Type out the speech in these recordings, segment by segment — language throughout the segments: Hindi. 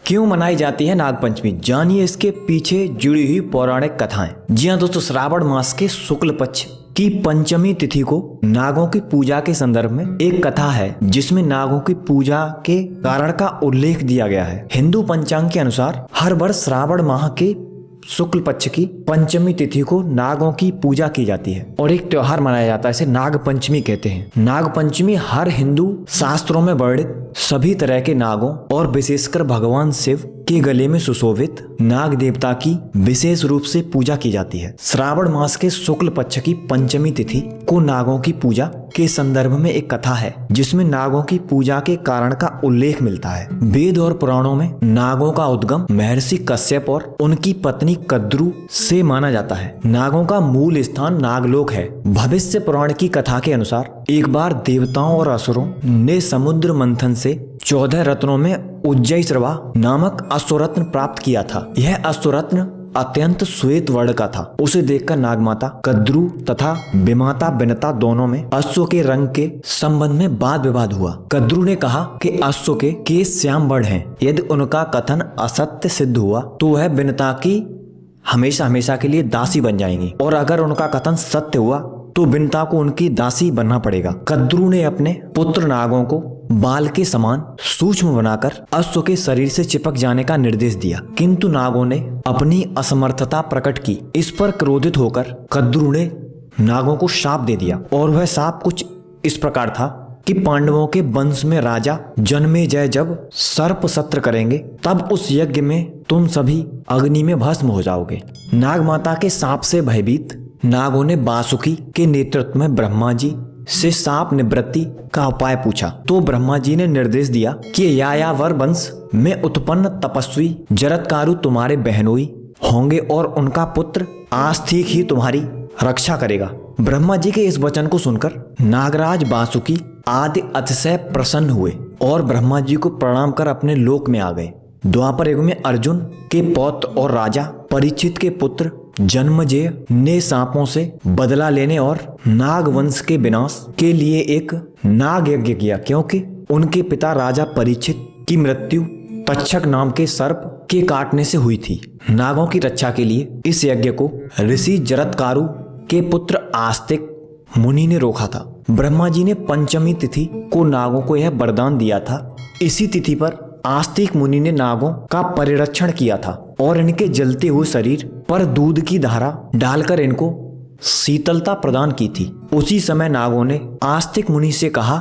क्यों मनाई जाती है नागपंचमी, जानिए इसके पीछे जुड़ी हुई पौराणिक कथाएं। जी हाँ दोस्तों, श्रावण मास के शुक्ल पक्ष की पंचमी तिथि को नागों की पूजा के संदर्भ में एक कथा है जिसमें नागों की पूजा के कारण का उल्लेख दिया गया है। हिंदू पंचांग के अनुसार हर वर्ष श्रावण माह के शुक्ल पक्ष की पंचमी तिथि को नागों की पूजा की जाती है और एक त्योहार मनाया जाता है, इसे नाग पंचमी कहते हैं। नाग पंचमी हर हिंदू शास्त्रों में वर्णित सभी तरह के नागों और विशेषकर भगवान शिव के गले में सुशोभित नाग देवता की विशेष रूप से पूजा की जाती है। श्रावण मास के शुक्ल पक्ष की पंचमी तिथि को नागों की पूजा के संदर्भ में एक कथा है जिसमें नागों की पूजा के कारण का उल्लेख मिलता है। वेद और पुराणों में नागों का उद्गम महर्षि कश्यप और उनकी पत्नी कद्रू से माना जाता है। नागों का मूल स्थान नागलोक है। भविष्य पुराण की कथा के अनुसार एक बार देवताओं और असुरों ने समुद्र मंथन से 14 रत्नों में उज्जयिश्रवा नामक अश्वरत्न प्राप्त किया था। यह अश्वरत्न अत्यंत श्वेत वर्ण का था। उसे देखकर नागमाता कद्रू तथा विमाता बिनता दोनों में अश्व के रंग के संबंध में वाद विवाद हुआ। कद्रू ने कहा कि अश्व के केश श्याम वर्ण हैं। यदि उनका कथन असत्य सिद्ध हुआ तो वह बिनता की हमेशा हमेशा के लिए दासी बन जाएंगी और अगर उनका कथन सत्य हुआ तो बिनता को उनकी दासी बनना पड़ेगा। कद्रू ने अपने पुत्र नागों को बाल के समान सूक्ष्म बनाकर अश्व के शरीर से चिपक जाने का निर्देश दिया, किंतु नागों ने अपनी असमर्थता प्रकट की। इस पर क्रोधित होकर कद्रू ने नागों को शाप दे दिया और वह शाप कुछ इस प्रकार था कि पांडवों के वंश में राजा जन्मेजय जब सर्प सत्र करेंगे तब उस यज्ञ में तुम सभी अग्नि में भस्म हो जाओगे। नागमाता के शाप से भयभीत नागों ने वासुकी के नेतृत्व में ब्रह्मा जी से सांप निवृत्ति का उपाय पूछा तो ब्रह्मा जी ने निर्देश दिया कि यायावर वंश में उत्पन्न तपस्वी जरत्कारु तुम्हारे बहनोई होंगे और उनका पुत्र आस्तिक ही तुम्हारी रक्षा करेगा। ब्रह्मा जी के इस वचन को सुनकर नागराज वासुकी आदि अतिशय प्रसन्न हुए और ब्रह्मा जी को प्रणाम कर अपने लोक में आ गए। द्वापर युग में अर्जुन के पौत्र और राजा परीक्षित के पुत्र जन्मेजय ने सांपों से बदला लेने और नाग वंश के विनाश के लिए एक नाग यज्ञ किया, क्योंकि उनके पिता राजा परीक्षित की मृत्यु तक्षक नाम के सर्प के काटने से हुई थी। नागों की रक्षा के लिए इस यज्ञ को ऋषि जरत्कारु के पुत्र आस्तिक मुनि ने रोका था। ब्रह्मा जी ने पंचमी तिथि को नागों को यह वरदान दिया था। इसी तिथि पर आस्तिक मुनि ने नागों का परिरक्षण किया था और इनके जलते हुए शरीर पर दूध की धारा डालकर इनको शीतलता प्रदान की थी। उसी समय नागों ने आस्तिक मुनि से कहा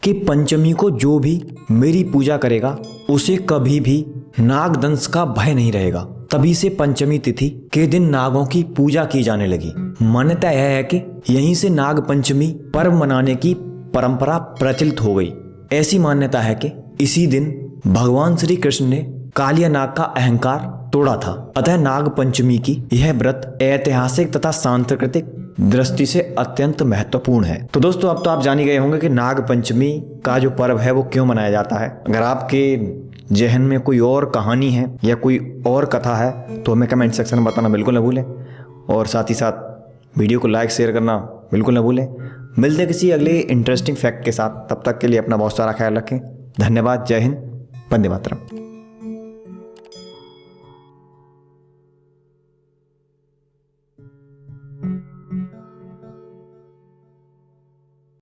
कि पंचमी को जो भी मेरी पूजा करेगा उसे कभी भी नागदंश का भय नहीं रहेगा। तभी से पंचमी तिथि के दिन नागों की पूजा की जाने लगी। मान्यता यह है कि यहीं से नाग पंचमी पर्व मनाने की परंपरा प्रचलित हो गई। ऐसी मान्यता है कि इसी दिन भगवान श्री कृष्ण ने कालिया नाग का अहंकार तोड़ा था। अतः नाग पंचमी की यह व्रत ऐतिहासिक तथा सांस्कृतिक दृष्टि से अत्यंत महत्वपूर्ण है। तो दोस्तों, अब तो आप जान ही गए होंगे कि नाग पंचमी का जो पर्व है वो क्यों मनाया जाता है। अगर आपके जहन में कोई और कहानी है या कोई और कथा है तो हमें कमेंट सेक्शन में बताना बिल्कुल न भूलें और साथ ही साथ वीडियो को लाइक शेयर करना बिल्कुल न भूलें। मिलते हैं किसी अगले इंटरेस्टिंग फैक्ट के साथ। तब तक के लिए अपना बहुत सारा ख्याल रखें। धन्यवाद। जय हिंद। वंदे मातरम।